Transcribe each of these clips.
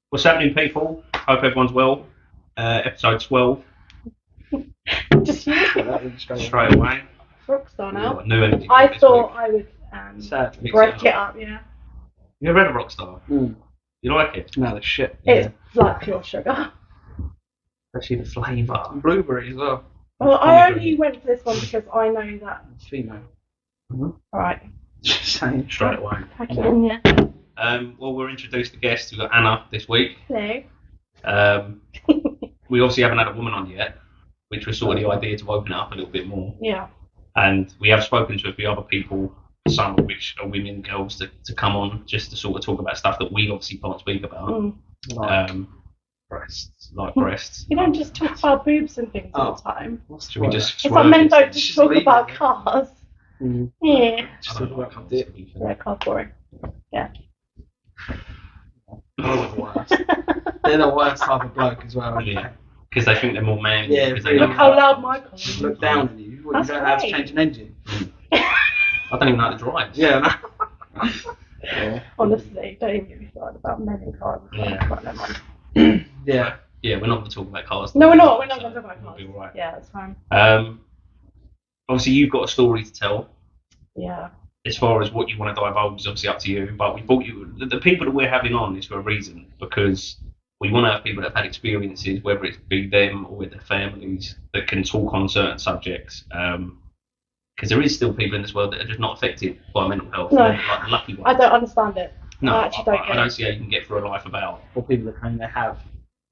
What's happening, people? Hope everyone's well. Episode 12, Just straight away. Rockstar now. Got new energy I this thought week. I would Sadly. break it up, yeah. You ever had a Rockstar? Mm. You like it? No, the shit. It's like pure sugar. Especially the flavour. Blueberry as well. Well, I only went for this one because I know that. It's female. Alright, Just saying. Straight away. pack it in, yeah. Well, we're introduced to guests. We've got Anna this week. Hello. We obviously haven't had a woman on yet, which was sort of the idea to open it up a little bit more. Yeah. And we have spoken to a few other people, some of which are women, girls, to come on just to sort of talk about stuff that we obviously can't speak about. Breasts. Like breasts. You don't just talk about boobs and things all the time. Should we just It's swerve like men it? don't just Just talk leave about it. cars. Mm. Yeah. Just I don't talk like about cars, dick. to be fair. Yeah, car's boring. They're the worst. They're the worst type of bloke as well. Yeah, because they think they're more manly. Yeah, because they really. Look how loud my car Just is. look down on you. What, That's you don't know how to great. change an engine. I don't even know how to drive. Yeah. Yeah. Honestly, don't even get me started about men in cars. Yeah. But never mind. Yeah. Yeah, we're not going to talk about cars. No, we're not. We're not so going to talk about we'll cars. be all right. Yeah, that's fine. Obviously, you've got a story to tell. Yeah. As far as what you want to divulge is obviously up to you. But we thought the people that we're having on is for a reason, because we want to have people that have had experiences, whether it's be them or with their families, that can talk on certain subjects. Because there is still people in this world that are just not affected by mental health. No. They're like the lucky ones. I don't understand it. No, I actually don't I get don't it. see how you can get through a life without. Or people that claim they have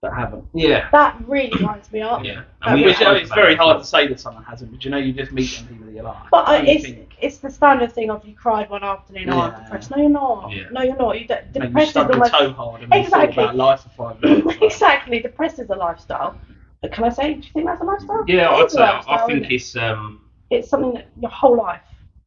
that haven't. Yeah. That really winds me up. Yeah. Which spoke it's about very it hard to before. say that someone hasn't, but you know, you just meet them people that you like. But And you it's think, it's the standard thing of you cried one afternoon, oh, I'm Yeah. depressed. No, you're not. Yeah. No, you're not. You don't. maybe you Depressed is stuck your almost toe hard and then thought Exactly. about life for 5 minutes. exactly. Depressed is a lifestyle. But can I say? Do you think that's a lifestyle? Yeah, It I'd is a say. lifestyle, I think isn't it? it's It's something that your whole life.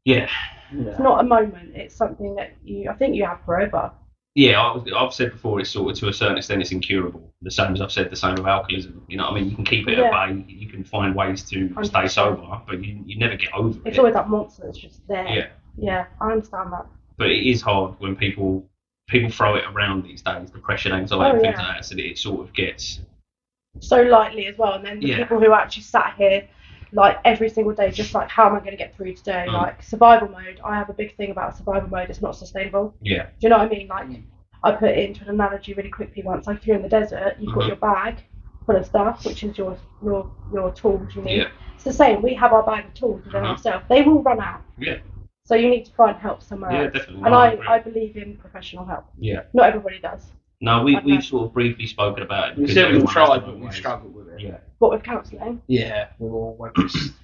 yeah. It's not a moment. It's something that I think you have forever. Yeah, I've said before, it's sort of to a certain extent it's incurable. The same as I've said the same with alcoholism. You know what I mean? You can keep it Yeah. at bay, you can find ways to stay 100%. sober, but you never get over It's it. always that monster that's just there. Yeah. Yeah, I understand that. But it is hard when people throw it around these days, depression, anxiety, Oh, things yeah. like that, so that it sort of gets. So lightly as well, and then the Yeah. people who actually sat here like every single day, just like, how am I going to get through today? Mm. Like survival mode. I have a big thing about survival mode. It's not sustainable. Yeah. Do you know what I mean? Like, I put it into an analogy really quickly once. Like, if you're in the desert, you've got Mhm. your bag full of stuff, which is your tools you need. Yeah. It's the same. We have our bag of tools within Mhm. ourselves. They will run out. Yeah. So you need to find help somewhere Yeah, else. definitely. And No, I I agree. believe in professional help. Yeah. Not everybody does. No, Okay. we've sort of briefly spoken about it. We because said we've everyone has tried, their but own we've ways. struggled with it. Yeah. What with counselling? Yeah, we're all just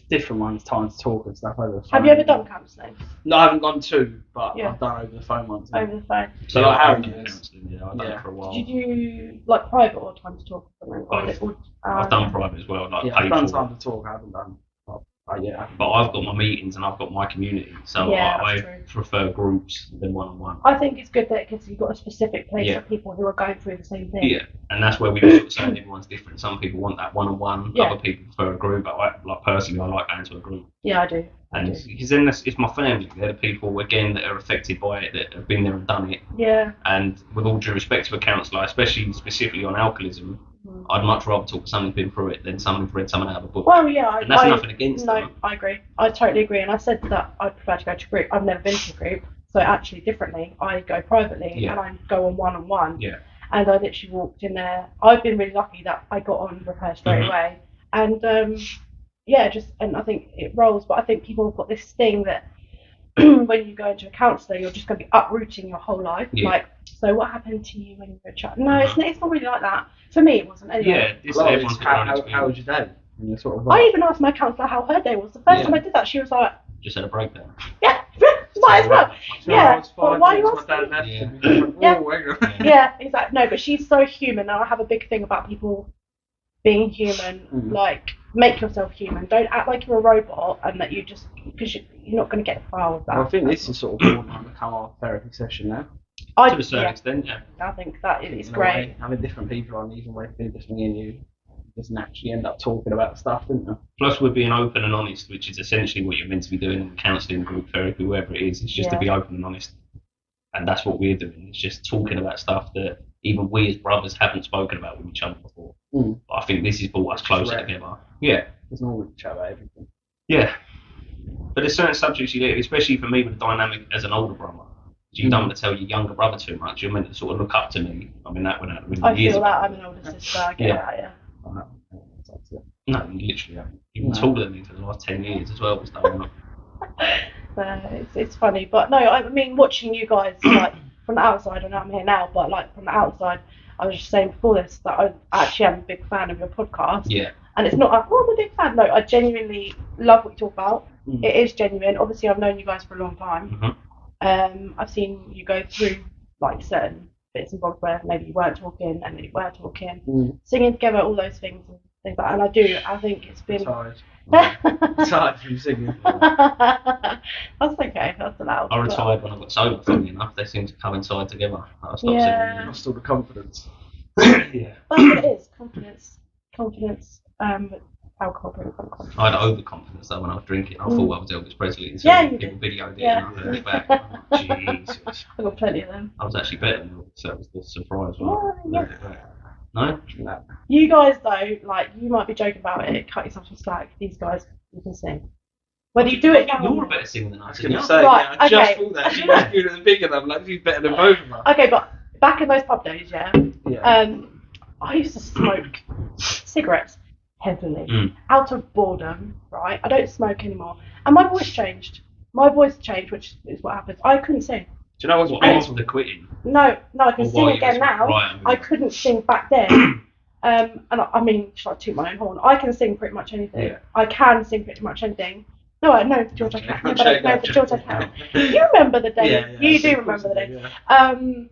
different ones, time to talk and stuff over the phone. Have you ever done counselling No, I haven't gone to, but Yeah. I've done over the phone once. over the phone? So Yeah, like I've Harry done does. counselling, yeah, I've done Yeah. it for a while. Did you do like private or time to talk or something? Or Both. is it all- I've done private as well, like Yeah, I've paid done for. time to talk. I haven't done. Yeah. But I've got my meetings and I've got my community, so Yeah, I that's true. prefer groups than one-on-one. I think it's good that because you've got a specific place Yeah. for people who are going through the same thing. Yeah, and that's where we were sort of saying everyone's different. Some people want that one-on-one, Yeah. other people prefer a group. But like personally, I like going to a group, Yeah, I do. and because then it's my family. They're the people again that are affected by it, that have been there and done it. Yeah. And with all due respect to a counsellor, especially specifically on alcoholism, Mm. I'd much rather talk to someone who's been through it than someone who's read something out of a book. Well, yeah. and that's nothing against No, them. I agree. I totally agree. And I said that I prefer to go to group. I've never been to a group. So actually, differently, I go privately Yeah. and I go on one-on-one. Yeah. And I literally walked in there. I've been really lucky that I got on with her straight Mhm. away. And and I think it rolls. But I think people have got this thing that when you go into a counsellor, you're just going to be uprooting your whole life. Yeah. Like, so what happened to you when you were a child? No, it's not really like that. For me, it wasn't. Anyway. Yeah, it's Well, everyone's it's got their own how was experience. your day? And you're sort of I like, even asked my counsellor how her day was. The first Yeah. time I did that, she was like, Just had a breakdown. yeah, might as well. so Yeah, I was well, five why you minutes, my asking? dad left Yeah. and we went, Yeah. "Oh, hang on." Yeah, exactly. No, but she's so human, and I have a big thing about people being human. Mm. Like, make yourself human. Don't act like you're a robot, and that because you're not going to get far with that. Well, I think this is sort of more than become our therapy session now. To a certain yeah, extent, yeah. I think that it's In a great. way, having different people on, even when it's just me and you, just naturally end up talking about stuff, don't you? Plus, we're being open and honest, which is essentially what you're meant to be doing in counselling, group therapy, whoever it is. It's just to Yeah. be open and honest. and that's what we're doing. It's just talking about stuff that even we as brothers haven't spoken about with each other before. Mm. But I think this has brought us closer Right. together. Yeah, There's no one to chat about everything. yeah. But there's certain subjects you do, especially for me with the dynamic as an older brother. You don't want to tell your younger brother too much. You're meant to sort of look up to me. I mean, that went out the window I years feel ago. that I'm an older sister. I get that, yeah. No, you literally haven't. You've been No. taller than me for the last 10 years as well. It's funny, but no, I mean, watching you guys, like, from the outside, I know I'm here now, but, like, from the outside, I was just saying before this that I actually am a big fan of your podcast. Yeah. And it's not like, oh, I'm a big fan. No, I genuinely love what you talk about. Mm. It is genuine. Obviously, I've known you guys for a long time. Mm-hmm. I've seen you go through, like, certain bits and bobs where maybe you weren't talking and then you were talking, singing together, all those things and things like that. And I think it's been... It's hard from singing. That's okay, that's allowed. I retired when I got sober, funny enough. They seem to coincide together. I stopped Yeah. Lost all the confidence. singing. Yeah. That's what it is, confidence, alcohol brings on confidence. I had overconfidence though when I was drinking. I thought I was Elvis Presley until Yeah, you people did. videoed it Yeah. and I heard it back. Oh, Jesus. I've got plenty of them. I was actually better than Elvis, so that was the surprise. Oh, yeah. No? No. You guys, though, like, you might be joking about it, cut yourself some slack. These guys, you can sing. Whether you do it now or You're a not. better singer than I us, was going aren't to you? say, Right, I just okay. thought that. She was good and bigger than I'm like, she's better than both of us. Okay, but back in those pub days, yeah, Yeah. I used to smoke cigarettes heavily Mm. out of boredom, right? I don't smoke anymore. And my voice changed. My voice changed, which is what happens. I couldn't sing. Do you know what's Well, mental? after quitting. No, I can Or sing while you again was- now. right, I couldn't sing back then. And I mean, should I toot my own horn? I can sing pretty much anything. Yeah. I can sing pretty much anything. No, George, I can't. No, but I- no, but George, I can. You remember the day. Yeah, You of do course remember the I day. do, yeah.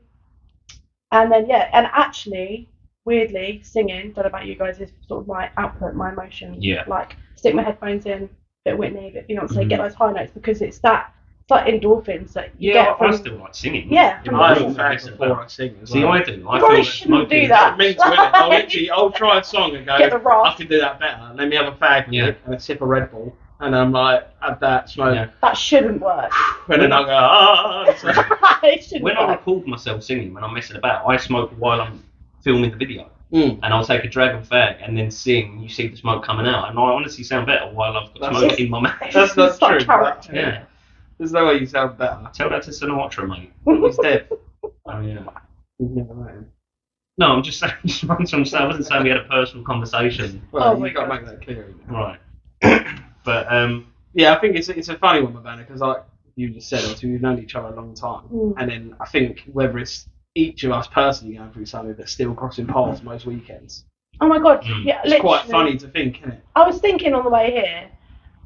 And then and actually, weirdly, singing, don't know about you guys, is sort of my output, my emotion. Yeah. Like, stick my headphones in, bit Whitney, bit Beyonce, Mhm. get those high notes because it's like endorphins that you Yeah, get from. I still like singing. Yeah, In I my have room, a fag listen before about- I sing as See, well. I do. I You feel probably that shouldn't do smoking- that. Me too, innit? I'll try a song and go, Get the rasp. I can do that better. Let me have a fag with Yeah. it and a sip of Red Bull. And I'm like, have that, smoke. Yeah. That shouldn't work. And then I'll go, ah. So, It shouldn't When I work. record myself singing, when I'm messing about, I smoke while I'm filming the video. mm. And I'll take a drag and fag and then sing. You see the smoke coming out, and I honestly sound better while I've got That's- smoke in my mouth. That's not It's not true. character. Yeah, There's no way you sound better. tell that to Sinatra, mate. He's dead. Oh yeah. You've never met him. No, I'm just saying. I wasn't saying we had a personal conversation. Well, Oh my you've got to God. make that clear. Right. But Yeah, I think it's a funny one, Mabana, because like you just said, obviously we've known each other a long time. Mm. And then I think whether it's each of us personally going through something that's still crossing paths most weekends, Oh my god, Mm. yeah, it's literally. quite funny to think, isn't it? I was thinking on the way here,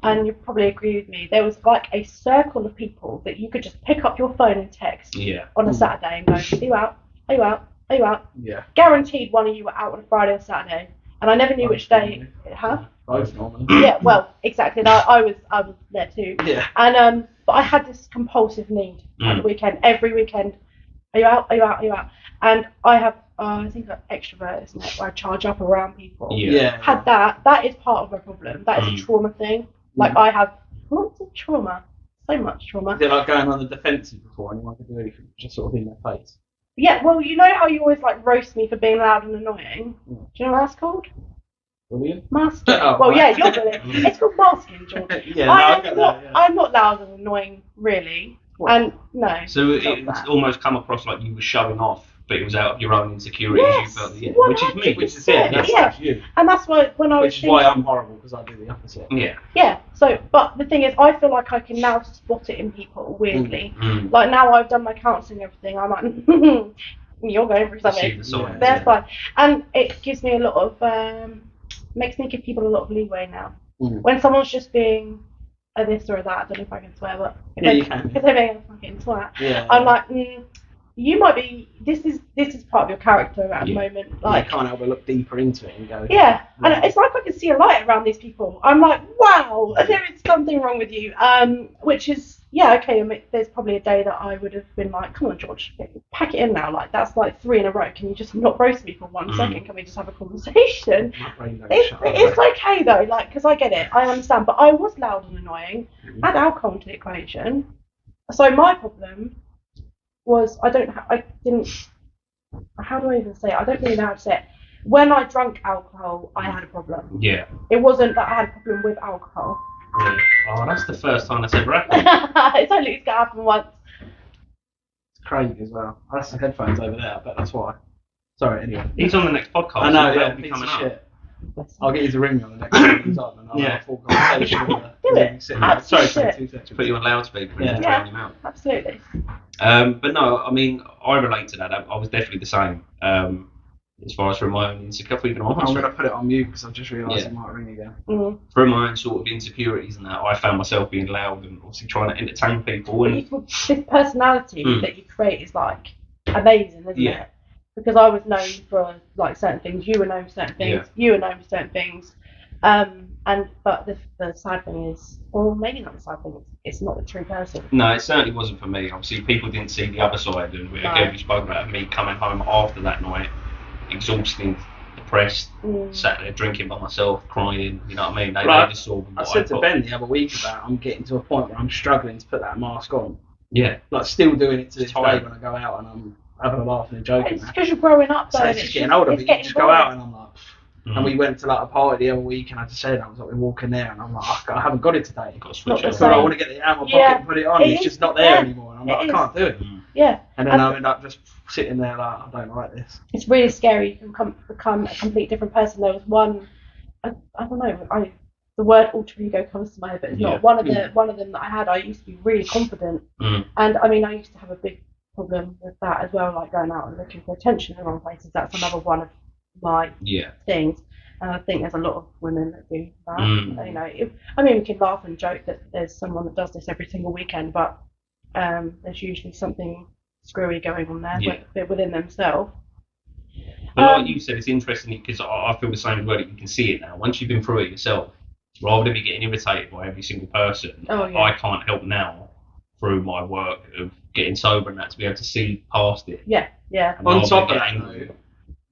and you probably agree with me, there was like a circle of people that you could just pick up your phone and text yeah, on a Mm. Saturday and go, are you out? Are you out? Are you out? Yeah. Guaranteed one of you were out on a Friday or Saturday. And I never knew which day. Huh? Both normally. Yeah, well, exactly. And I was there too. Yeah. And but I had this compulsive need at the Mm. weekend. Every weekend, are you out? Are you out? Are you out? And I have, I think I'm extrovert, isn't it? Where I charge up around people. yeah. Had that. That is part of my problem. That is a Mm. trauma thing. Like I have lots of trauma. So much trauma. Is it like going on the defensive before anyone could do anything? Just sort of in their face. Yeah. Well, you know how you always like roast me for being loud and annoying. Mm. Do you know what that's called? Brilliant. Masking. Oh, well, yeah, right. you're brilliant. It's called masking, George. Yeah, no, I get that. Yeah. I'm not loud and annoying, really. What? And no. So not it's that. almost come across like you were showing off, but it was out of your own insecurities. Yes, You felt, yeah, which is me. 100%. Which is it. That's, Yeah. that's you. And that's why when I was Which is thinking, why I'm horrible, because I do the opposite. Yeah. yeah. So, but the thing is, I feel like I can now spot it in people. Weirdly, Mm. like now I've done my counselling and everything. I'm like, you're going through See something. the signs. That's yeah. fine, and it gives me a lot of makes me give people a lot of leeway now. Mm. When someone's just being a this or a that, I don't know if I can swear, but if Yeah, they- you can. if they're being a fucking twat, Yeah. I'm like, you might be. This is part of your character at the Yeah. moment. Like, Like, you can't help but look deeper into it and go. yeah, Yeah. and it's like I can see a light around these people. I'm like, wow, there is something wrong with you. Which is, yeah, okay. I mean, there's probably a day that I would have been like, come on, George, pack it in now. Like that's like 3 in a row. Can you just not roast me for 1 Mm. second? Can we just have a conversation? My brain don't It's, shut up. it's okay though, like, because I get it, I understand. But I was loud and annoying. Add alcohol into the equation. So my problem was I didn't. How do I even say it? I don't really know how to say it. When I drank alcohol, I had a problem. Yeah. It wasn't that I had a problem with alcohol. Yeah. Oh, that's the first time that's ever happened. It's only going to happen once. It's Craig as well. That's the headphones over there, but that's why. Sorry, anyway. He's on the next podcast. I know, so yeah, that'll be piece coming of up. shit. I'll get you to ring me on the next one he's on, and I'll have a full conversation with her. Do it. Sorry, Absolutely. 2 seconds. Put you on loudspeaker and Yeah. drown him out. Absolutely. But no, I mean, I relate to that. I was definitely the same. As far as from my own insecurities, I'm going to put it on mute because I've just realised Yeah. it might ring again. Through my own sort of insecurities and that, I found myself being loud and obviously trying to entertain people. But And this personality that you create is like amazing, isn't it? Because I was known for like certain things, you were known for certain things, you were known for certain things. But the sad thing is, or maybe not the sad thing, it's not the true person. no, it certainly wasn't for me. Obviously, people didn't see the other side, and again, we spoke about me coming home after that night, exhausted, depressed, sat there drinking by myself, crying. You know what I mean? They just saw I said to Ben the other week about I'm getting to a point where I'm struggling to put that mask on. Yeah. Like still doing it to this day tired. when I go out and I'm having a laugh and joking. It's because you're growing up, though. So it's just getting older, but you just go out and I'm like. Mm. And we went to like a party the other week, and I just said, I was like, we're walking there, and I'm like, I haven't got it today. Got to switch Not it the on. So I want to get it out of my pocket and put it on. It's just not there anymore. And I'm like, I can't do it. Yeah. And then I end up just sitting there like, I don't like this. It's really scary. You can become a complete different person. There was one, I don't know, the word alter ego comes to my head, but it's not. One of them that I had, I used to be really confident. And I mean, I used to have a big problem with that as well, like going out and looking for attention in the wrong places. That's another one of my things. And I think there's a lot of women that do that. You know, I mean, we can laugh and joke that there's someone that does this every single weekend, but there's usually something screwy going on there within themselves. But like you said, it's interesting because I feel the same as well. That you can see it now. Once you've been through it yourself, rather than be getting irritated by every single person, I can't help now through my work of getting sober and that to be able to see past it. Yeah. And On top of that, though,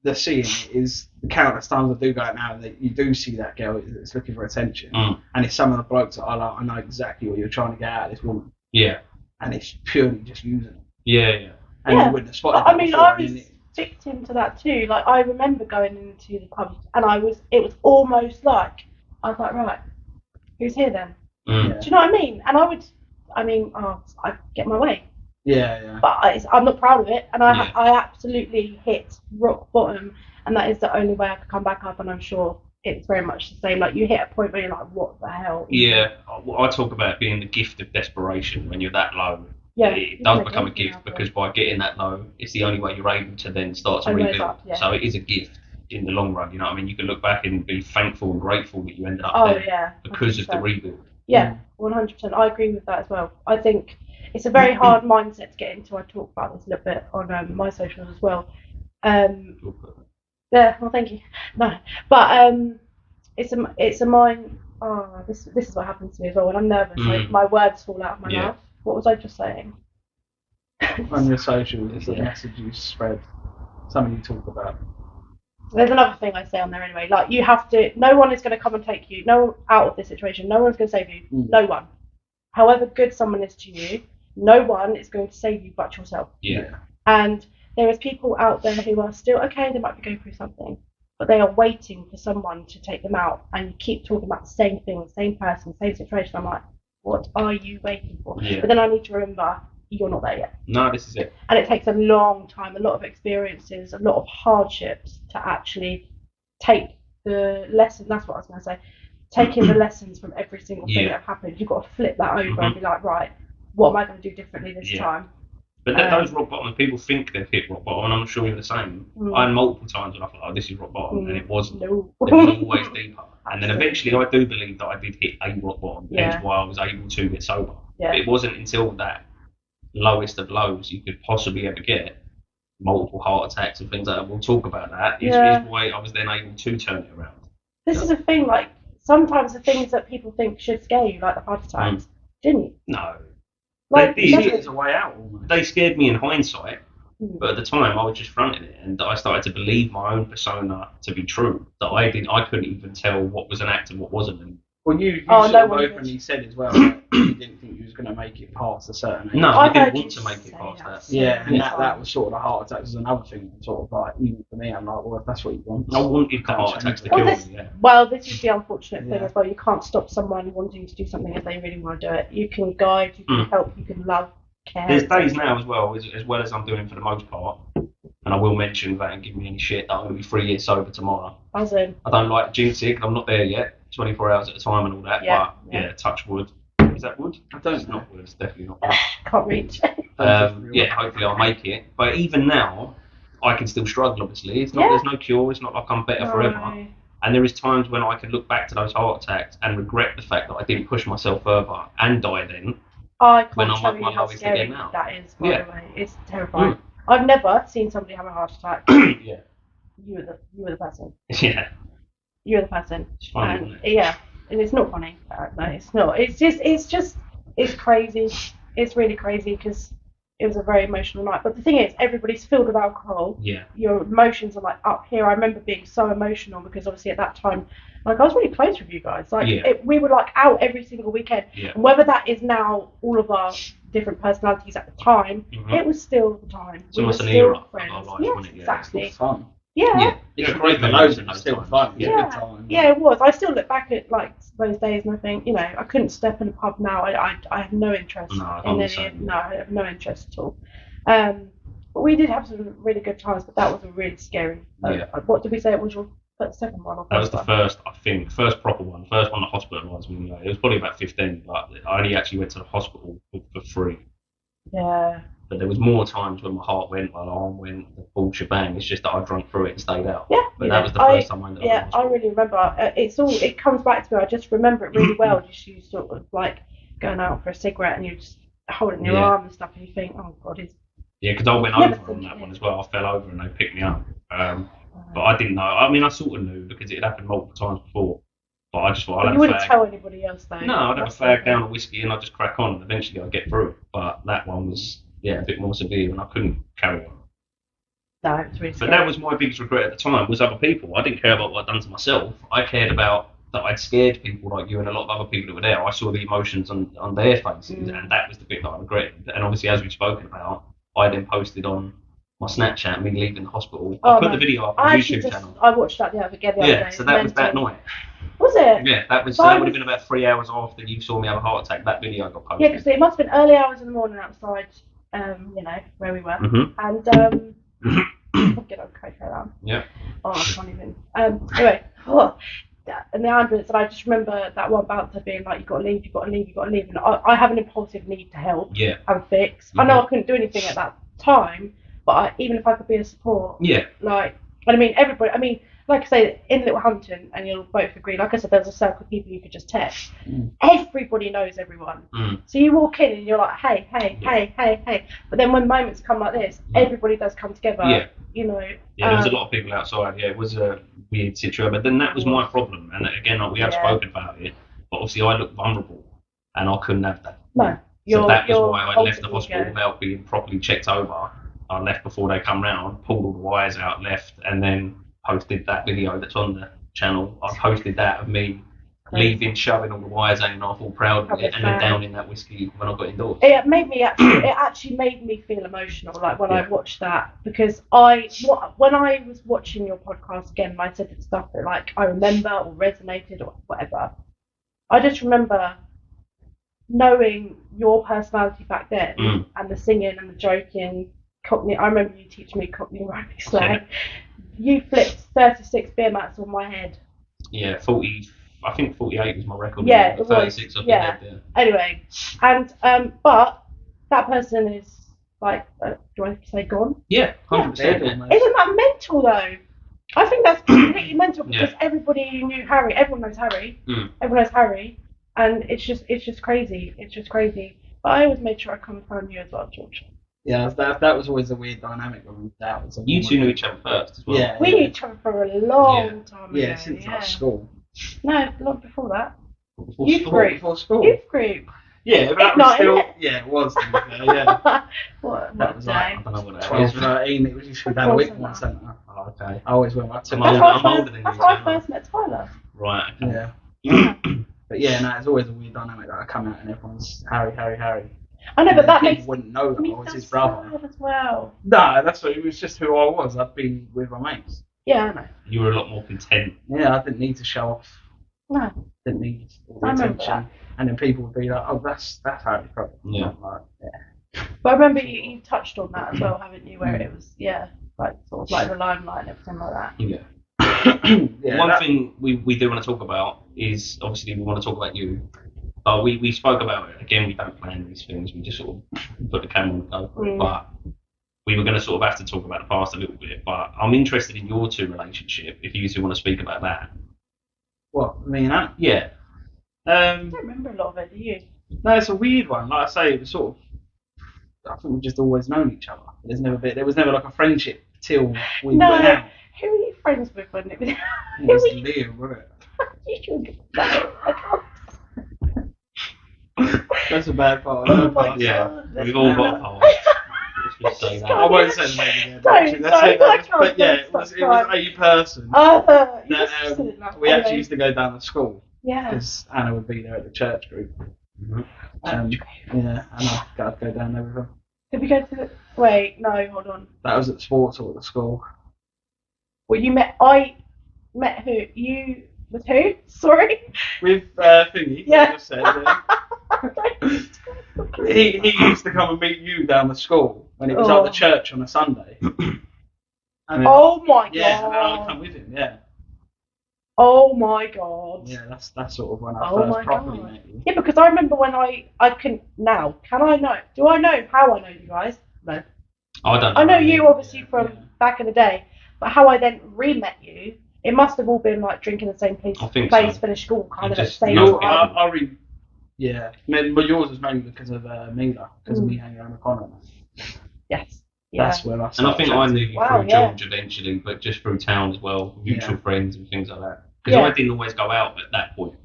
the seeing is the countless times I do go out now that you do see that girl that's looking for attention, and it's some of the blokes that are like, I know exactly what you're trying to get out of this woman. Yeah. And it's purely just using it. Yeah. And you wouldn't have spotted that I mean, before, I was victim to that too. Like, I remember going into the pub, and it was almost like, I was like, right, who's here then? Do you know what I mean? And I'd get my way. Yeah. But I'm not proud of it, and I absolutely hit rock bottom, and that is the only way I could come back up, and I'm sure it's very much the same. Like, you hit a point where you're like, what the hell? Yeah, I talk about it being the gift of desperation. When you're that low, Yeah, it does become a gift because by getting that low, it's the only way you're able to then start to rebuild. So it is a gift in the long run. You know what I mean? You can look back and be thankful and grateful that you ended up there because of the rebuild. Yeah, 100%. I agree with that as well. I think it's a very hard mindset to get into. I talk about this a little bit on my socials as well. Yeah, well, thank you. No, but it's a mind. Oh, this is what happens to me as well when I'm nervous. Like, my words fall out of my mouth. What was I just saying? On your socials, it's a message you spread. Something you talk about. There's another thing I say on there anyway. Like, you have to. No one is going to come and take you. No one out of this situation. No one's going to save you. No one. However good someone is to you, no one is going to save you but yourself. Yeah. And there is people out there who are still okay. They might be going through something, but they are waiting for someone to take them out. And you keep talking about the same thing, same person, same situation. I'm like, what are you waiting for? Yeah. But then I need to remember, you're not there yet. No, this is it. And it takes a long time, a lot of experiences, a lot of hardships to actually take the lesson. That's what I was going to say. Taking the lessons from every single thing that happened. You've got to flip that over and be like, right, what am I going to do differently this time? But those rock bottom, people think they've hit rock bottom, and I'm sure you're the same. I had multiple times when I thought, oh, this is rock bottom, and it wasn't. No. It was always deeper. And then eventually I do believe that I did hit a rock bottom, hence why I was able to get sober. But it wasn't until that lowest of lows you could possibly ever get, multiple heart attacks and things like that, we'll talk about that, is why I was then able to turn it around. This is the thing, like, sometimes the things that people think should scare you, like the heart attacks, didn't. No. Like, they did. It's a way out. Almost. They scared me in hindsight, but at the time I was just fronting it, and I started to believe my own persona to be true. That I couldn't even tell what was an act and what wasn't. And well, you sort of openly said as well that you didn't think you was going to make it past a certain age. No, I didn't want to make it past that. Yeah, and that was sort of the heart attacks was another thing. Sort of like, even for me, I'm like, well, if that's what you want. I wanted the heart attacks to kill me, yeah. Well, this is the unfortunate thing as well. You can't stop someone wanting to do something if they really want to do it. You can guide, you can help, you can love, care. There's days now as well as I'm doing for the most part, and I will mention that and give me any shit that I'm going to be 3 years sober tomorrow. As in? I don't like to jinx it, 'cause I'm not there yet, 24 hours at a time and all that, but yeah, touch wood. Is that wood? I don't know. It's not wood, it's definitely not wood. Can't reach. Yeah, hopefully I'll make it. But even now, I can still struggle, obviously. It's not. There's no cure, it's not like I'm better forever. And there is times when I can look back to those heart attacks and regret the fact that I didn't push myself further and die then. I can't when I'm tell at you my how lowest scary again now. that is, by the way. It's terrifying. Mm. I've never seen somebody have a heart attack. Yeah. You were the person. Yeah. You're the person. It's funny, isn't it? Yeah, and it's not funny. No, it's not. It's crazy. It's really crazy because it was a very emotional night. But the thing is, everybody's filled with alcohol. Yeah. Your emotions are like up here. I remember being so emotional because obviously at that time, like I was really close with you guys. Like we were like out every single weekend. Yeah. And whether that is now all of our different personalities at the time, it was still the time. It's almost an era of our life, wasn't it? Yeah. Exactly. It's fun. Yeah. It's great memories in and those still times. fun. Yeah. Good time. Yeah, it was. I still look back at like those days and I think, you know, I couldn't step in a pub now. I have no interest in any. No, I have no interest at all. But we did have some really good times, but that was a really scary. What did we say? It was your second one? Or that was the first, I think, first proper one. First one that hospitalised me. It was probably about 15, but I only actually went to the hospital for free. Yeah. But there was more times when my heart went, my arm went, the full shebang. It's just that I drank through it and stayed out. Yeah. But that was the first time I ended up in I hospital. really remember. It comes back to me. I just remember it really well. Just you sort of like going out for a cigarette and you're just holding your arm and stuff, and you think, oh God, it's. Yeah, because I went over on that one as well. I fell over and they picked me up. But I didn't know. I mean, I sort of knew because it had happened multiple times before. But I just thought I'd have you wouldn't a fag. tell anybody else though. No, I'd have a fag down of whiskey and I'd just crack on and eventually I'd get through it. But that one was, a bit more severe and I couldn't carry on. No, it was really scary. But that was my biggest regret at the time, was other people. I didn't care about what I'd done to myself. I cared about that I'd scared people like you and a lot of other people that were there. I saw the emotions on their faces and that was the bit that I regretted. And obviously, as we've spoken about, I then posted on my Snapchat me leaving the hospital. I put the video up on the YouTube channel. I watched that the other day. Yeah, so that was that night. Was it? Yeah, that would have been about 3 hours after you saw me have a heart attack. That video got posted. Yeah, because it must have been early hours in the morning outside, where we were. Mm-hmm. And I'll get on coach right now. Yeah. Oh, I can't even. Anyway, and the ambulance, and I just remember that one bouncer being like, you've got to leave. And I have an impulsive need to help and fix. Mm-hmm. I know I couldn't do anything at that time, but even if I could be a support, like I say, in Littlehampton, and you'll both agree, like I said, there's a circle of people you could just text. Everybody knows everyone. So you walk in and you're like, hey. But then when moments come like this, everybody does come together. Yeah. You know. Yeah, there was a lot of people outside. Yeah, it was a weird situation. But then that was my problem. And again, we have spoken about it. But obviously, I looked vulnerable, and I couldn't have that. No. So that was why I left the hospital without being properly checked over. I left before they come round, pulled all the wires out, left, and then posted that video that's on the channel. I posted that of me leaving, shoving all the wires hanging off, all proud of it, and then downing that whiskey when I got indoors. It made me actually made me feel emotional, like when I watched that, because when I was watching your podcast again, and I said stuff that like I remember or resonated or whatever, I just remember knowing your personality back then and the singing and the joking. Cockney, I remember you teaching me Cockney rugby slang. You flipped 36 beer mats on my head. Yeah, 40. I think 48 was my record. Yeah, it 36 was. Off your head, yeah. Anyway, and but that person is like, do I say gone? Yeah, 100%. Isn't that mental though? I think that's completely mental because everybody knew Harry. Everyone knows Harry. Everyone knows Harry, and it's just crazy. It's just crazy. But I always made sure I come and find you as well, George. Yeah, that was always a weird dynamic when that was. You two knew each other first as well. Yeah, we knew each other for a long time. Yeah, since like school. No, long before that. Before school. Youth group. Yeah, but that was still. Yeah, it was. Yeah. What was day? I don't know what that 12, is. 13. It was used to be down a Wickman Centre. Oh, okay. I always went back to I'm older than you. That's why I first met Tyler. Right. Okay. Yeah. But yeah, no, it's always a weird dynamic that I come out and everyone's Harry. I know, but that people makes wouldn't know that me I was feel his brother. sad as well. No, that's what it was. Just who I was. I'd been with my mates. Yeah, I know. You were a lot more content. Yeah, I didn't need to show off. No. Didn't need all the I remember attention. that. And then people would be like, "Oh, that's Harry probably." Yeah. I'm like, yeah. But I remember you touched on that as well, haven't you? Where it was, like sort of like the limelight and everything like that. Yeah. Yeah, One thing we do want to talk about is obviously we want to talk about you. We spoke about it again. We don't plan these things. We just sort of put the camera on and go. But we were going to sort of have to talk about the past a little bit. But I'm interested in your two relationship. If you two want to speak about that. What, me and Anna? Yeah. I don't remember a lot of it, do you? No, it's a weird one. Like I say, it was sort of. I think we've just always known each other. There was never like a friendship till we went out. Who were you friends with when it was? It was Liam, wasn't it? You should know. I can't. That's a bad part. Of Oh my past. Yeah. God. We've all got a past. Let's just say that. I won't say the name again. Don't, actually. That's it, don't, but yeah, it was a person You that just said it now. we actually Anyway. used to go down to school Yeah. because Anna would be there at the church group. Yeah, and I'd go down there with her. Did we go to the? Wait, no, hold on. That was at sports hall at the school. Well, I met who? You with who? Sorry. With Thingy, Yeah. like I said, he used to come and meet you down the school when it was at the church on a Sunday. And then, Oh my god. yeah, and then I'd come with him. Yeah, Oh my god. yeah, that's sort of when I Oh my first properly God. met you. Yeah, because I remember when I can now. Can I know? Do I know how I know you guys? No. I don't know. I know you obviously from Yeah. back in the day, but how I then re-met you, it must have all been like drinking the same place, I think so. finish school, kind of at the Just same know time. Yeah, but yours was mainly because of Mila, because of me hanging around with Connor. Yes. Yeah. That's where I And I started. think I knew you Wow, through yeah. George eventually, but just through town as well, mutual Yeah. friends and things like that. Because Yeah. I didn't always go out at that point.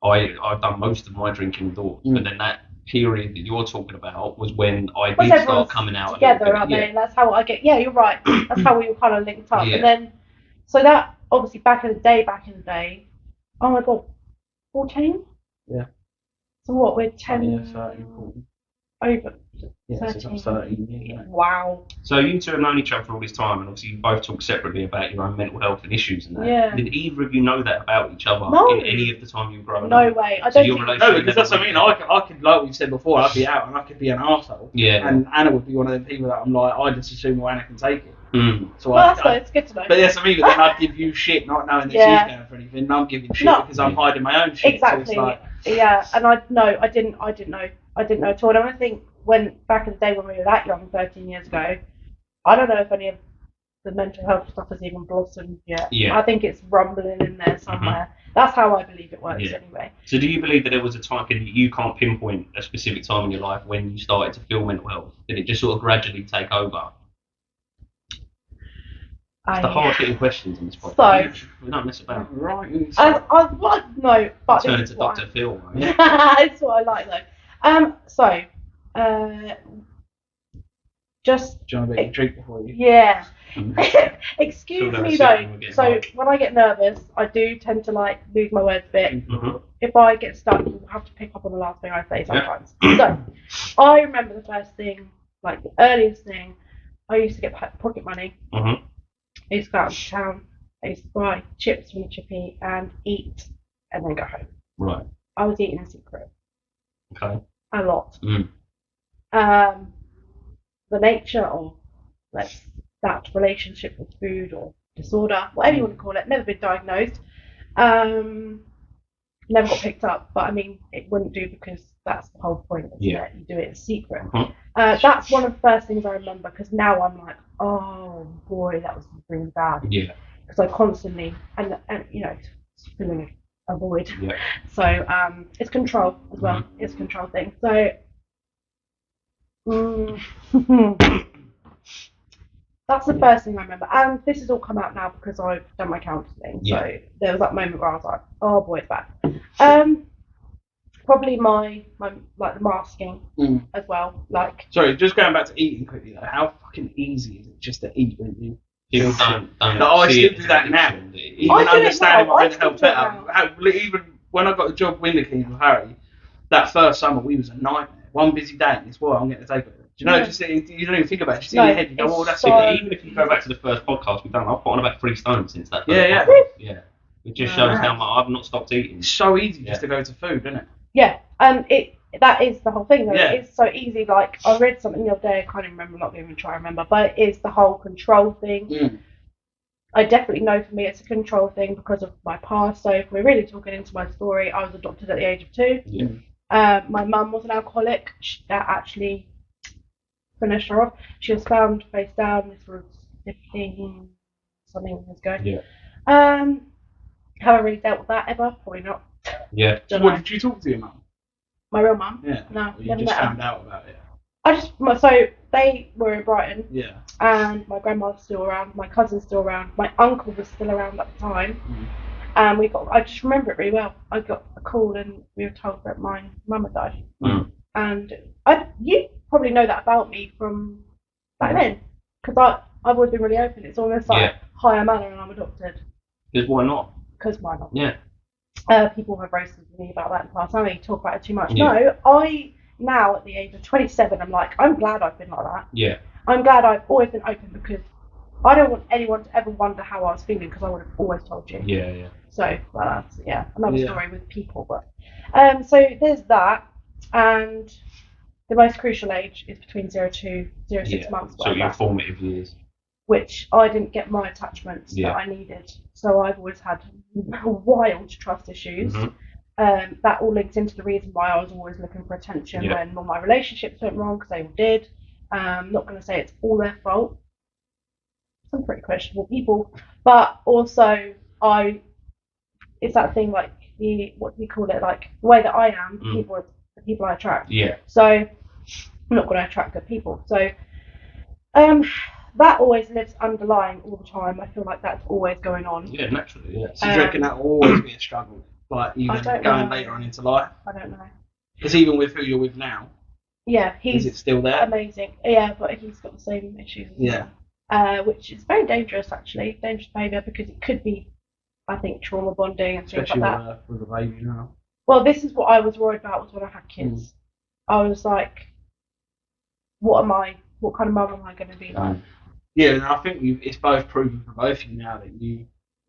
I've done most of my drinking indoors, but then that period that you're talking about was when I Once did start everyone's coming out together, a little aren't bit. they? And that's how I get. Yeah, you're right. That's how we were kind of linked up. Yeah. And then, so that obviously back in the day. Oh my god, 14. Yeah. So what? We're 10 Yeah, 13, 14. over. Yeah, 13. so I'm 13 years. Wow. So you two have known each other for all this time, and obviously you both talk separately about your own mental health and issues and that. Yeah. Did either of you know that about each other No. in any of the time you were growing No up? way. I So don't your think. relationship No, because that's what I never mean. I could, like we said before, I'd be out and I could be an arsehole. Yeah. And Anna would be one of them people that I'm like, I just assume Anna can take it. Mm. So Well, that's it's good to know. But that's what I mean. But then I'd give you shit, not knowing that Yeah. she's going for anything. And I'm giving shit No. because I'm hiding my own shit. Exactly. So it's like, Yeah, and I didn't know at all. And I think when back in the day when we were that young, 13 years ago, I don't know if any of the mental health stuff has even blossomed yet. Yeah. I think it's rumbling in there somewhere. That's how I believe it works Yeah. anyway. So do you believe that there was a time, you can't pinpoint a specific time in your life when you started to feel mental health? Did it just sort of gradually take over? It's the hard-hitting questions in this podcast. We don't mess about. right. No, but Turn this into is what Dr. Phil, right? it's what I like though. Just Do you want a bit of a drink before you? yeah. Mm. Excuse Still me never seen though. him again, So right? when I get nervous, I do tend to like lose my words a bit. Mhm. If I get stuck, you have to pick up on the last thing I say Yeah. sometimes. So I remember the first thing, like the earliest thing, I used to get pocket money. Mhm. I used to go out to town. I used to buy chips from the chippy and eat, and then go home. Right. I was eating in secret Okay. a lot. Mm. The nature of that relationship with food or disorder, whatever you want to call it, never been diagnosed. Never got picked up, but I mean, it wouldn't do because that's the whole point, isn't Yeah. it? You do it in secret. Mhm. That's one of the first things I remember because now I'm like, oh boy, that was really bad. Yeah. Because I constantly, and you know, filling a void. Yeah. So it's control as well. It's a control thing. So that's the first thing I remember. And this has all come out now because I've done my counselling. Yeah. So there was that moment where I was like, oh boy, it's bad. Probably my like the masking as well. Like Sorry, just going back to eating quickly though. How fucking easy is it just to eat when you? People don't No, I see still it do as that an now. addiction. Even I do it understanding now. my I mental health still do it better. now. How, even when I got the job window cleaning with Harry, that first summer we was a nightmare. One busy day, and it's what I'm getting to take it. Do you know? Just you don't even think about it. Just in your head, you go, "Oh, that's so it." Even if you go back to the first podcast we've done, I've put on about 3 stone since that. Yeah. Yeah. It just shows how much I've not stopped eating. It's so easy just to go to food, isn't it? Yeah, and that is the whole thing though. Yeah. It's so easy. Like I read something the other day, I can't even remember, not even try to remember, but it is the whole control thing. I definitely know for me it's a control thing because of my past. So if we're really talking into my story, I was adopted at the age of 2. Yeah. My mum was an alcoholic. That actually finished her off. She was found face down. This was 15 something years ago. Yeah. Have I really dealt with that ever? Probably not. Yeah. What did you talk to your mum? My real mum? Yeah. No. You just found out about it. So they were in Brighton. Yeah. And my grandma's still around. My cousin's still around. My uncle was still around at the time. And I just remember it really well. I got a call and we were told that my mum had died. And you probably know that about me from back then, because I've always been really open. It's almost like, hi, I'm Anna and I'm adopted. Because why not? Because why not? Yeah. People have roasted me about that in the past. I don't need to talk about it too much. Yeah. No, I now at the age of 27, I'm like, I'm glad I've been like that. Yeah. I'm glad I've always been open because I don't want anyone to ever wonder how I was feeling because I would have always told you. Yeah. So that's another story with people. But so there's that, and the most crucial age is between 0 to 6 months. So your formative years. Which I didn't get my attachments that I needed. So I've always had wild trust issues. That all links into the reason why I was always looking for attention when all my relationships went wrong, because they all did. I'm not going to say it's all their fault. Some pretty questionable people, but also it's that thing like what do you call it? Like the way that I am, the people I attract. Yeah. So I'm not going to attract good people. So that always lives underlying all the time. I feel like that's always going on. Yeah, naturally. Yeah. So do you reckon that will always be a struggle? Like even going later on into life? I don't know. Because even with who you're with now, is it still there? Amazing. Yeah, but he's got the same issues as well. Which is very dangerous actually, dangerous behaviour, because it could be, I think, trauma bonding and things like that. Especially with a baby now. Well, this is what I was worried about was when I had kids. I was like, what kind of mum am I going to be like? Yeah, and I think it's both proven for both of you now that you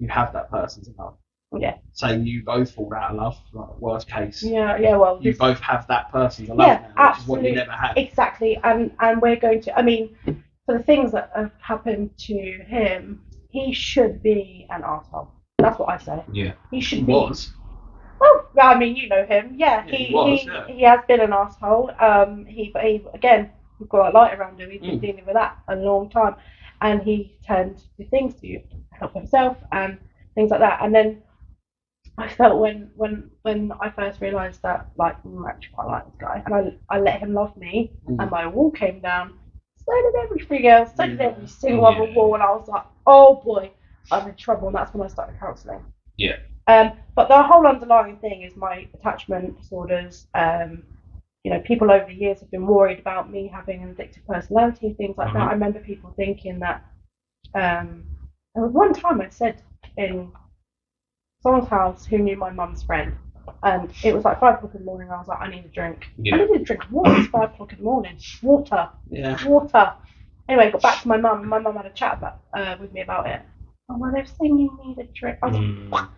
have that person to love. Yeah. Say you both fall out of love, like worst case. Yeah, well, you both have that person to love now, which is what you never had. Exactly, and we're going to. I mean, for the things that have happened to him, he should be an arsehole. That's what I say. Yeah. He should be. Was. Well, I mean, you know him. Yeah, he has been an arsehole. He again, we've got a light around him. He's been dealing with that a long time, and he tends to do things to help himself and things like that. And then I felt when I first realised that, like, I actually quite like this guy, and I let him love me, and my wall came down. So did everything else. So did every single other wall, and I was like, oh boy, I'm in trouble. And that's when I started counselling. Yeah. But the whole underlying thing is my attachment disorders. People over the years have been worried about me having an addictive personality, things like that. I remember people thinking that. There was one time I said in someone's house who knew my mum's friend, and it was like 5 o'clock in the morning. I was like, I need a drink. I needed to drink water. It's 5 o'clock in the morning. Water. Anyway, got back to my mum, and my mum had a chat with me about it. Oh, well, they're saying you need a drink. I was like, what?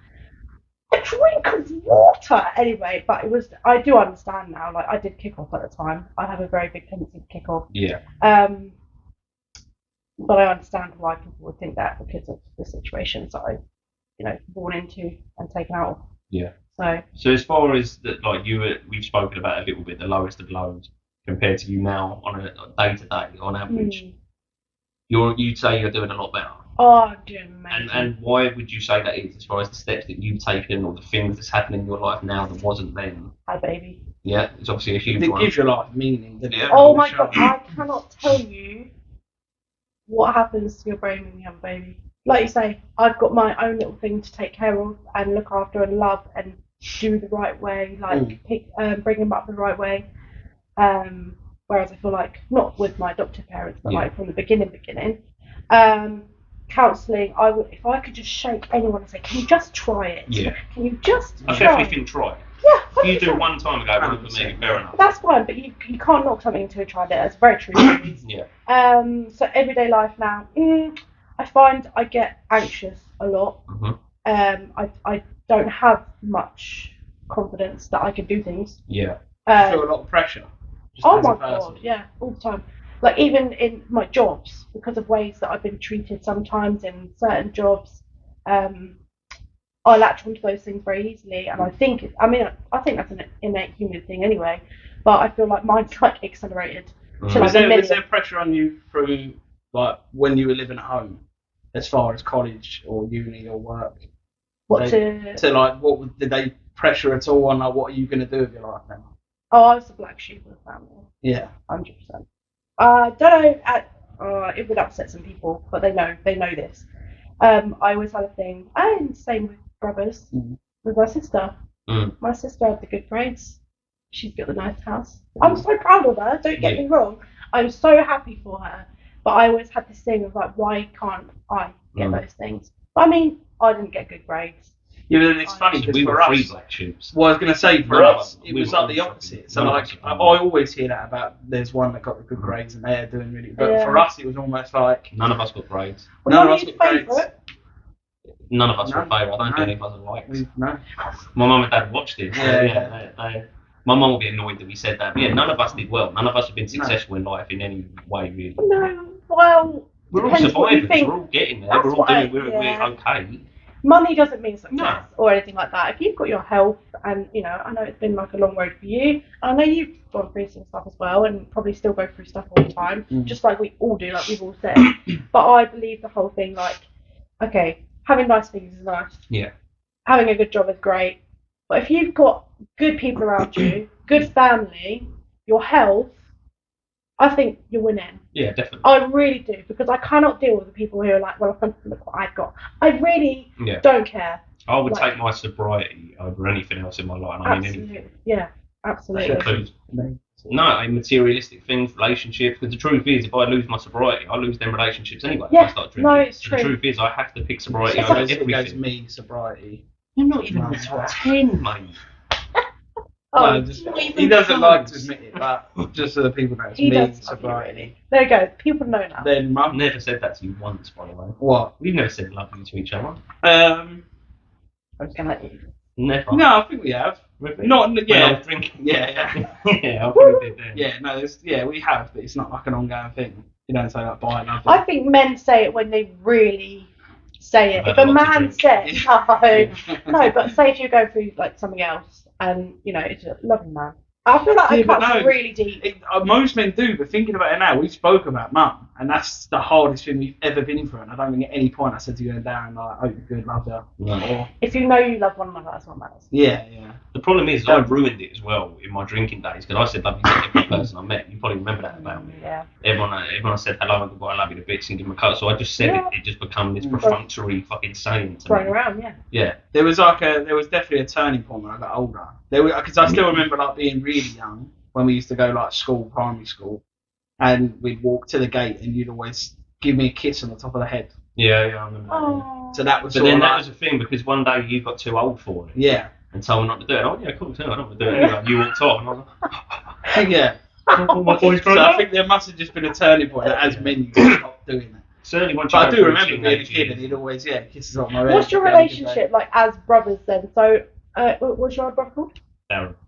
A drink of water? Anyway, but I do understand now. Like, I did kick off at the time. I have a very big tendency to kick off. Yeah. But I understand why people would think that because of the situations that I, born into and taken out of. Yeah. So as far as that, like we've spoken about a little bit the lowest of lows compared to you now on a day to day on average. You'd say you're doing a lot better. Oh, I'm doing amazing. And why would you say that is, as far as the steps that you've taken or the things that's happening in your life now that wasn't then? Had a baby. Yeah, it's obviously a huge one. It gives your life meaning. Oh my God, I cannot tell you what happens to your brain when you have a baby. Like you say, I've got my own little thing to take care of and look after and love and do the right way, bring him up the right way. Whereas I feel like, not with my adoptive parents, but like from the beginning, counselling, I would, if I could just shake anyone and say, can you just try it? Yeah. Can you just I try? definitely think try. Yeah. If you do it one time and go, well, for me, fair enough. That's fine, but you can't knock something until you tried it. That's very true. Yeah. So everyday life now, I find I get anxious a lot. I don't have much confidence that I can do things. Yeah. I feel a lot of pressure. Oh my god, yeah, all the time. Like even in my jobs, because of ways that I've been treated sometimes in certain jobs, I latch onto those things very easily, and I think that's an innate human thing anyway. But I feel like mine's like accelerated. Was there pressure on you through like when you were living at home, as far as college or uni or work? Did they pressure at all on like what are you going to do with your life now? Oh, I was the black sheep of the family. Yeah, 100%. Don't know. It would upset some people, but they know this. I always had a thing, and same with brothers, with my sister. My sister had the good grades. She's got the nice house. I'm so proud of her. Don't get me wrong. I'm so happy for her. But I always had this thing of like, why can't I get those things? But I mean, I didn't get good grades. Yeah, but it's funny because for us, black sheeps. Well, I was going to say for us, it was like the opposite. So like, I always hear that about there's one that got the good grades and they're doing really. But for us, it was almost like none of us got grades. None of us got grades. None of us were favourite. I don't think any of us are liked. No. My mum and dad watched it. My mum will be annoyed that we said that. But yeah, none of us did well. None of us have been successful in life in any way, really. No, well, we're all survivors. We're all getting there. We're all doing. We're okay. Money doesn't mean success or anything like that. If you've got your health, and I know it's been like a long road for you. I know you've gone through some stuff as well, and probably still go through stuff all the time, just like we all do, like we've all said. But I believe the whole thing, like, okay, having nice things is nice. Yeah. Having a good job is great. But if you've got good people around you, good family, your health, I think you're winning. Yeah, definitely. I really do, because I cannot deal with the people who are like, well, look what I've got. I really don't care. I would take my sobriety over anything else in my life. I mean, anything. Yeah, absolutely. Materialistic things, relationships. Because the truth is, if I lose my sobriety, I lose them relationships anyway. Yeah, if I start drinking. No, it's true. The truth is, I have to pick sobriety over everything. Goes me sobriety. You're not even in the top 10, mate. He doesn't like to admit it, but just so the people know, it's me sobriety. There you go. People know now. Then Mum. I've never said that to you once, by the way. What? We've never said love you to each other. I'm looking at you. Never. No, I think we have. Really? Not when I was drinking. Yeah. Yeah, I probably did then. Yeah, no, we have, but it's not like an ongoing thing. You don't say like, bye, love. I think men say it when they really say it. If a man says, no, but say if you're going through like something else, and it's a loving man. I feel like it cuts really deep. Most men do, but thinking about it now, we spoke about Mum, and that's the hardest thing we've ever been through. And I don't think at any point I said to you and Darren, like, hope you're good, love you. No. If you know you love one another, that's what matters. Yeah. The problem is, I ruined it as well in my drinking days, because I said love you to every person I met. You probably remember that about me. Yeah. Everyone said hello and goodbye, I love you to bits, and give them a cut. So I just said it. It just become this perfunctory fucking saying to me. Around, yeah. There was definitely a turning point when I got older. Because I still remember like being really young when we used to go like primary school, and we'd walk to the gate and you'd always give me a kiss on the top of the head. Yeah, I remember that. So that was. But then that was the thing, because one day you got too old for it. Yeah. And told me not to do it. Oh yeah, cool too. I don't want to do it anyway. You walked off, and I was like, yeah. My boy's so I think there must have just been a turning point that as men you stopped doing that. Certainly once. But I do remember being a kid, and he'd always kisses on my head. What's your relationship like as brothers then? So, what's your brother called?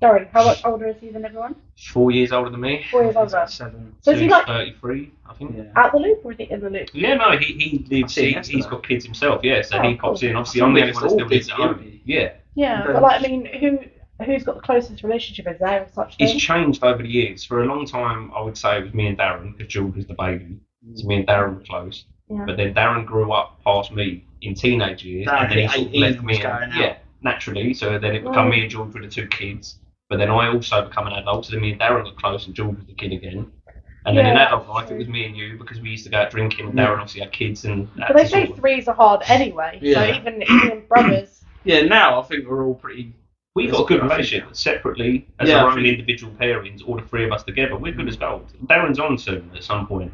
Darren. How much older is he than everyone? 4 years older than me. 4 years older. 7. So is he like 33, I think. Yeah. Out the loop, or is he in the loop? Yeah, no, he lives. He's got kids himself. Yeah, so he pops in. Obviously, I'm the only one that still lives at home. Yeah. Yeah, but like, I mean, who's got the closest relationship? Is there such thing? It's changed over the years. For a long time, I would say it was me and Darren, because George was the baby. So me and Darren were close. Yeah. But then Darren grew up past me in teenage years, and then he sort of left me. Naturally. So then it became me and George with the 2 kids. But then I also become an adult, so then me and Darren got close, and George was the kid again. And then in adult life, it was me and you, because we used to go out drinking, and Darren obviously had kids. But they say threes are hard anyway, so even brothers. Yeah, now I think we're all pretty. We've got a good relationship separately, as our own individual pairings, all the 3 of us together. We're good as gold. Darren's on soon at some point.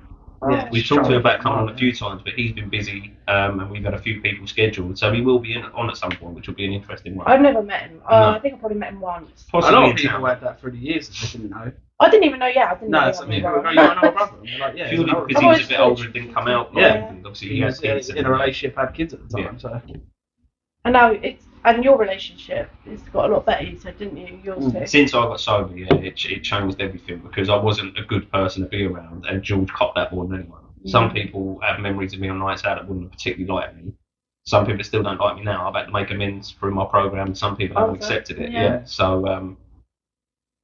Yeah, we've talked to him about coming on a few times, but he's been busy, and we've had a few people scheduled, so he will be on at some point, which will be an interesting one. I've never met him. I think I probably met him once. Possibly a lot of people had that through the years that they didn't know. I didn't even know. Yeah, I didn't know. Some people go, "You know brother?" And they're like, "Yeah." Purely because he was a bit older and didn't come out. Yeah. Obviously he has kids in a relationship, had kids at the time, so. And now and your relationship has got a lot better. You said, didn't you? Yours too. Since I got sober, it changed everything because I wasn't a good person to be around, and George copped that more than anyone. Some people have memories of me on nights out that wouldn't particularly like me. Some people still don't like me now. I've had to make amends through my program. Some people haven't accepted it. Yeah. So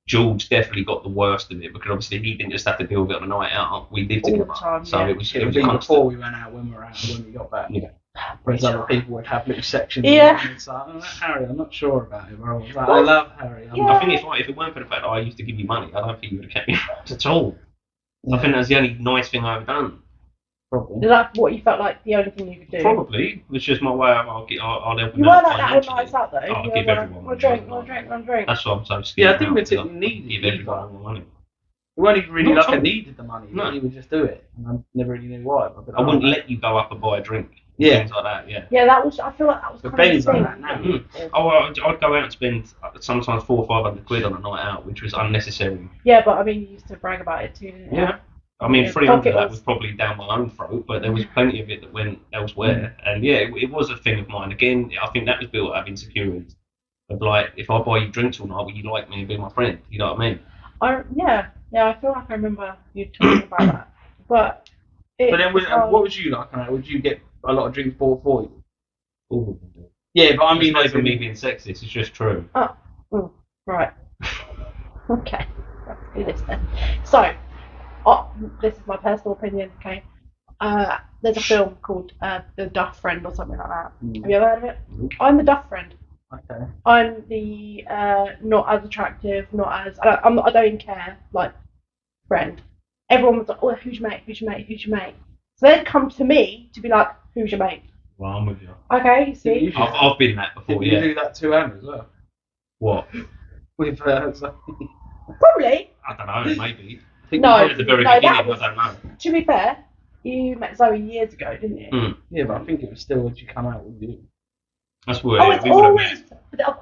George definitely got the worst of it because obviously he didn't just have to deal with it on a night out. We lived together, so it was before we went out, when we were out, when we got back. Yeah. Whereas other people would have little sections. Yeah. And it's like, Harry, I'm not sure about him. I was like, I love Harry. I think if it weren't for the fact that I used to give you money, I don't think you would have kept me around at all. I think that's the only nice thing I've done. Probably. Is that what you felt like the only thing you could do? Probably. It's just my way of I'll help them. You weren't like that on nights out though. I'll give everyone one drink. That's what I'm so scared. Yeah, I didn't particularly need give everyone more money. It wasn't even really like I needed the money. No. You would just do it. And I never really knew why. I wouldn't let you go up and buy a drink. Yeah. Things like that, yeah. Yeah, I feel like that was but kind Ben's of the like thing. that now. Oh, I'd go out and spend sometimes £400 or £500 on a night out, which was unnecessary. Yeah, but I mean, you used to brag about it too. Didn't you? Yeah. I mean, 300 of that was probably down my own throat, but there was plenty of it that went elsewhere. And yeah, it was a thing of mine. Again, I think that was built out of insecurities. Of like, if I buy you drinks all night, will you like me and be my friend? You know what I mean? Yeah, I feel like I remember you talking about that. But then, what would you like on that? Would you get a lot of drinks bought for you? Ooh. Yeah, but I mean, it's not me being sexist, it's just true. Right. Okay, let's do this then. So, this is my personal opinion, okay? There's a film called The Duff Friend or something like that. Have you ever heard of it? I'm the Duff Friend. Okay. I'm the not as attractive, not as I don't even care, like, friend. Everyone was like, "Oh, who's your mate? Who's your mate? Who's your mate?" So they'd come to me to be like, "Who's your mate?" Well, I'm with you. Okay, you see. I've been that before. Did you do that to Anna as well? What? With Probably. I don't know. Maybe. No, at the very beginning. I don't know. To be fair, you met Zoe years ago, didn't you? Yeah, but I think it was still when you come out with you. That's weird. I've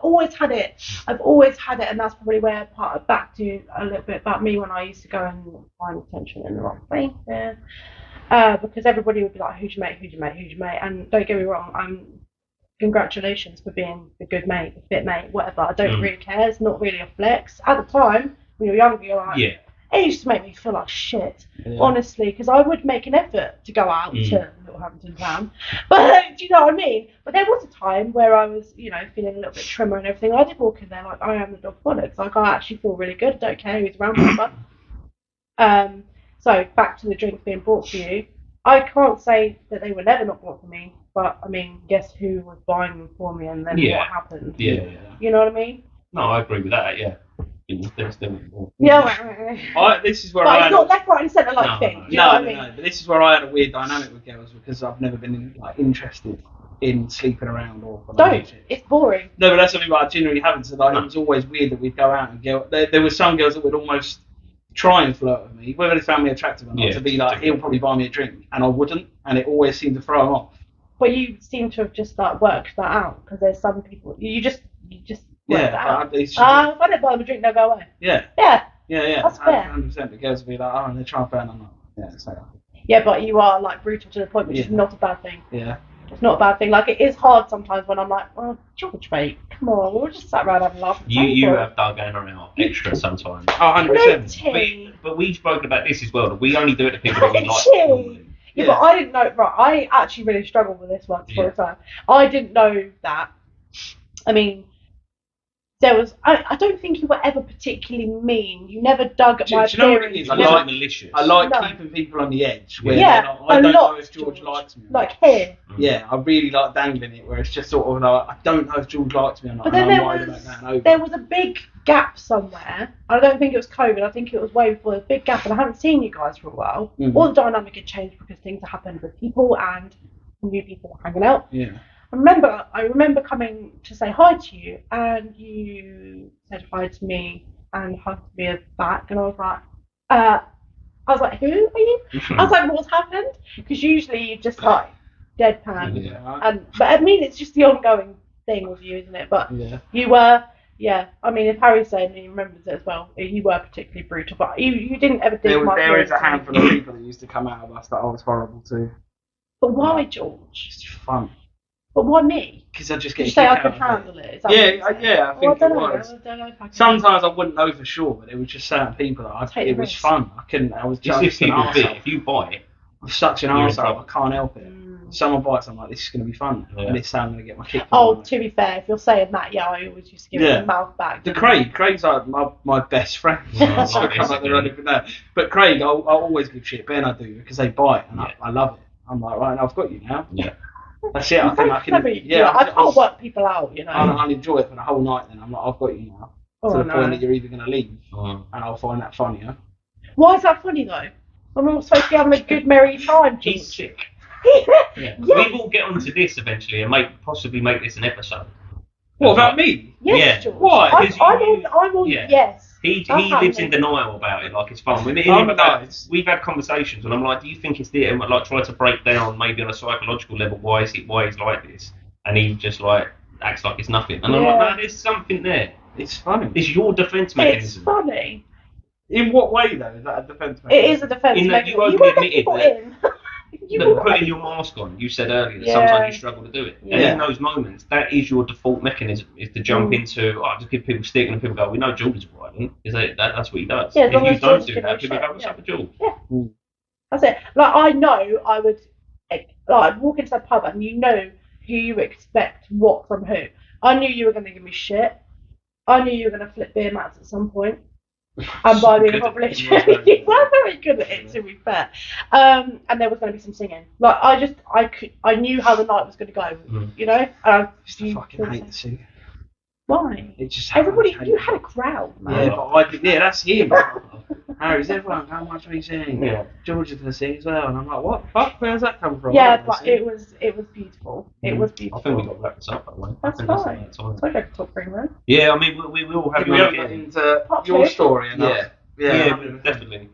always had it. And that's probably where back to a little bit about me when I used to go and find attention in the wrong places. Because everybody would be like, "Who's your mate? Who's your mate? Who's your mate?" And don't get me wrong, congratulations for being a good mate, a fit mate, whatever. I don't really care. It's not really a flex. At the time, when you're younger, you're like, it used to make me feel like shit, honestly, because I would make an effort to go out to Littlehampton Town. But do you know what I mean? But there was a time where I was, feeling a little bit trimmer and everything. I did walk in there like, I am the dog bollocks. Like, I actually feel really good. I don't care who's around, whatever. So back to the drinks being bought for you. I can't say that they were never not bought for me, but I mean, guess who was buying them for me, and then what happened? Yeah. You know what I mean? No, I agree with that. Yeah. Yeah. This is where it's not left, right, and centre like thing. No. But this is where I had a weird dynamic with girls because I've never been interested in sleeping around or. It's boring. No, but that's something that I genuinely haven't. So it was always weird that we'd go out and go. There were some girls that would almost try and flirt with me, whether they found me attractive or not, to be like, he'll probably buy me a drink, and I wouldn't, and it always seemed to throw them off. But you seem to have just worked that out because there's some people you just work that out. If I don't buy them a drink, they'll go away. Yeah. That's fair. 100%. The girls will be like, and they're trying to burn them up. Yeah, so. Yeah, but you are like brutal to the point, which is not a bad thing. Yeah. It's not a bad thing. Like, it is hard sometimes when I'm like, "Oh, George, mate, come on, we'll just sat around having a laugh." You have dug Anna out extra sometimes. 100%. But we've spoken about this as well. That we only do it to people that we like. Yeah, but I didn't know. Right, I actually really struggled with this once for a time. I didn't know that. I mean, there was. I don't think you were ever particularly mean. You never dug at my appearance. Do you know what it is? Malicious. I like keeping people on the edge. Where I don't know if George likes me. Like here. Yeah, I really like dangling it, where it's just sort of like, I don't know if George likes me or not. But then there was a big gap somewhere. I don't think it was COVID. I think it was way before. A big gap, and I haven't seen you guys for a while. All the dynamic had changed because things have happened with people and new people hanging out. Yeah. I remember coming to say hi to you, and you said hi to me and hugged me back, and I was like, I was like, who are you? I was like, what's happened? Because usually you just like deadpan. Yeah. But I mean, it's just the ongoing thing with you, isn't it? But Yeah. you were, yeah. I mean, if Harry's saying he remembers it as well, you were particularly brutal. But you didn't ever dig my There is a appearance or handful anything. of people that used to come out of us that I was horrible to. But why, George? It's just fun. But why me? Because I just Did get you say I kicked could out of it. handle it? Is that Yeah, what you're saying? yeah, I think I don't it know. was. I don't know if I can. Sometimes I wouldn't know for sure, but it was just certain people that Take it the was risk. fun. I couldn't. I was Just just if an people bit, arsehole. if you bite, I'm such an You're in arsehole. trouble. I can't help it. If someone bites, I'm like, this is going to be fun. Yeah. And this time I'm going to get my kick. Oh, to be fair, if you're saying that, yeah, I always used to give it the mouth back. Craig's like my best friend. Yeah, So I like come this up there again. and no. But Craig, I'll always give shit. Ben, I do because they bite, and I love it. I'm like, right, I've got you now. Yeah. That's it. I I can't work people out, you know. I'll enjoy it for the whole night. Then I'm like, I've got you now. To the point that you're either going to leave, and I'll find that funnier. Why is that funny though? I'm all supposed to be having a good merry time. He's sick. Yeah. We will get onto this eventually and possibly make this an episode. What about me? Yes, Yeah. George. Why? I'm on. Yeah. Yes. He That's lives in happening. denial about it, like it's fun. Nice. We've had conversations, and I'm like, do you think it's there? And like try to break down maybe on a psychological level why he's like this, and he just like acts like it's nothing. And I'm like, no, there's something there. It's funny. It's your defense It's mechanism. funny. In what way though? Is that a defense It mechanism? is a defense In that you mechanism. openly won't let admitted people that- in. You But putting your mask on, you said earlier that Yeah. sometimes you struggle to do it. And Yeah. in those moments, that is your default mechanism, is to jump into, just give people stick, and people go, we know George is violent. That's what he does. Yeah, as If long you as don't George do can that, people shut, go, what's up with George? That's it. Like I know I would, like I'd walk into the pub and you know who you expect what from who. I knew you were going to give me shit. I knew you were going to flip beer mats at some point. And buy me a proposition. You were very good at it, to be fair. And there was going to be some singing. Like I knew how the night was going to go. You know. I fucking hate the singing. Why? It just Everybody, you had a crowd, man. Yeah, but that's him. Harry's everyone. How much we sing? Yeah. George is going to sing as well, and I'm like, what? Fuck? Where's that come from? Yeah, but it was beautiful. It was I beautiful. think we've got to wrap this up, by the way. That's I think fine. about time. So I go to talk green room. Yeah, I mean, we will have Did you we on haven't got again. into Part your two? story enough? Yeah, definitely.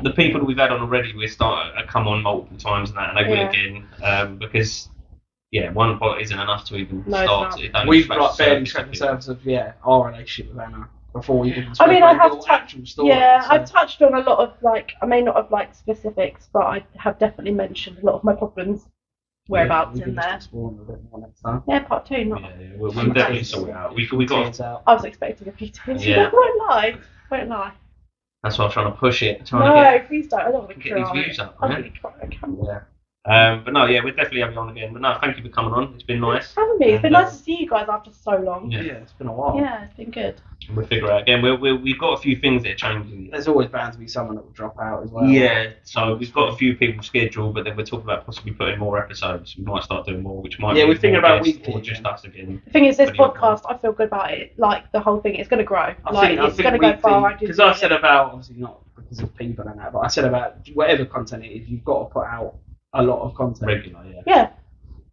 The people that we've had on already, we come on multiple times and that, and they will again, because one pot isn't enough to even start. We've got barely scratched the surface of our relationship with Anna before we even spoke I mean, about I have your actual story. Yeah, so. I've touched on a lot of I may not have specifics, but I have definitely mentioned a lot of my problems, whereabouts we in can just there. explore them a bit more next time. Yeah, part two. Not. Yeah, we'll definitely sort it out. We got. Tears out. I was expecting a few tears. Yeah. I won't lie. That's why I'm trying to push it. No, please don't. I don't want to get these cry. views up. I'm Man. going to cry. I can't. Yeah. But no, we'll definitely have you on again. But no, thank you for coming on. It's been nice. Having me. It's been nice to see you guys after so long. Yeah. It's been a while. Yeah, it's been good. We'll figure it out again. We've got a few things that are changing. There's always bound to be someone that will drop out as well. Yeah, so we've got a few people scheduled, but then we're talking about possibly putting more episodes. We might start doing more, which might be we're thinking more about guests weekly or just us again. The thing is, this Pretty odd podcast, I feel good about it. Like, the whole thing, it's going to grow. I think it's going to go far. Because I said about, obviously not because of people and that, but I said about whatever content it is, you've got to put out a lot of content. Regular, Yeah.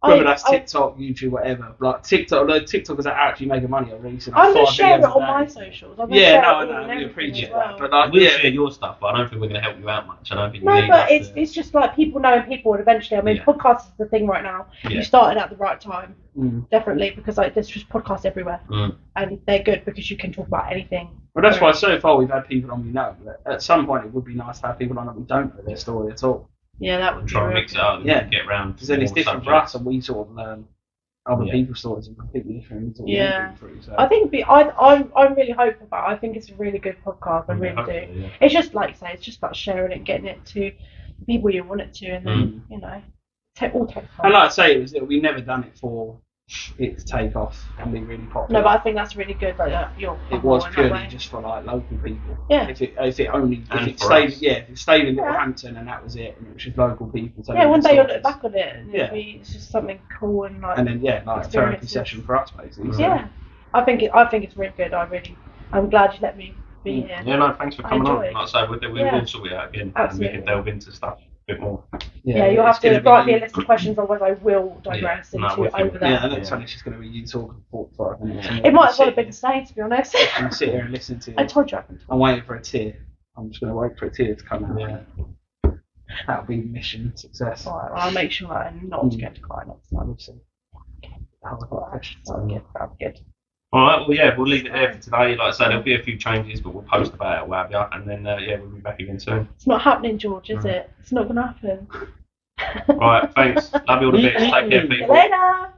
Whether that's TikTok, YouTube, whatever. Like TikTok, although TikTokers are actually making money on releasing. I'm going to 5 share it videos a on day. my socials. We appreciate that. But like, we'll share your stuff, but I don't think we're going to help you out much. I don't think you No, need but us it's just like people knowing people, and eventually, I mean, podcast is the thing right now. You started at the right time, definitely, because there's just podcasts everywhere, and they're good because you can talk about anything. Well, that's why so far we've had people on we know. But at some point, it would be nice to have people on that we don't know their story at all. Yeah, that would try and mix it up. Yeah, get around. Because then it's different for us, and we sort of learn other people's stories and completely different. So. I think I'm really hopeful about it. I think it's a really good podcast. I really do. Yeah. It's just like you say, it's just about sharing it, getting it to people you want it to, and then all takes time. And like I say, we've never done it for it to take off and be really popular. No, but I think that's really good. Like it was purely just for like local people. Yeah. If it stayed in Littlehampton and that was it, and it was just local people. Yeah, one day you'll look back on it and it's just something cool and like. And then like a therapy session for us basically. So. Yeah, I think it's really good. I'm glad you let me be here. Yeah, no, thanks for coming on. Like I say, we'll sort it out again, and we can delve into stuff a bit more. Yeah, you'll have to write me a list of questions, otherwise I will digress into over that. Yeah, the next one is just going to be you talking for 45 minutes. It might as well have been staying, to be honest. And sit here and listen to you. I told you I can talk. I'm waiting for a tear. I'm just going to wait for a tear to come out. Yeah. That'll be mission success. Alright, well, I'll make sure that I'm not going to cry next time. We'll see. Sounds good. All right, well, yeah, we'll leave it there for today. Like I say, there'll be a few changes, but we'll post about it, what have you, and then, yeah, we'll be back again soon. It's not happening, George, is it? It's not going to happen. All right, thanks. Love you all the bits. Take care, See you people. later.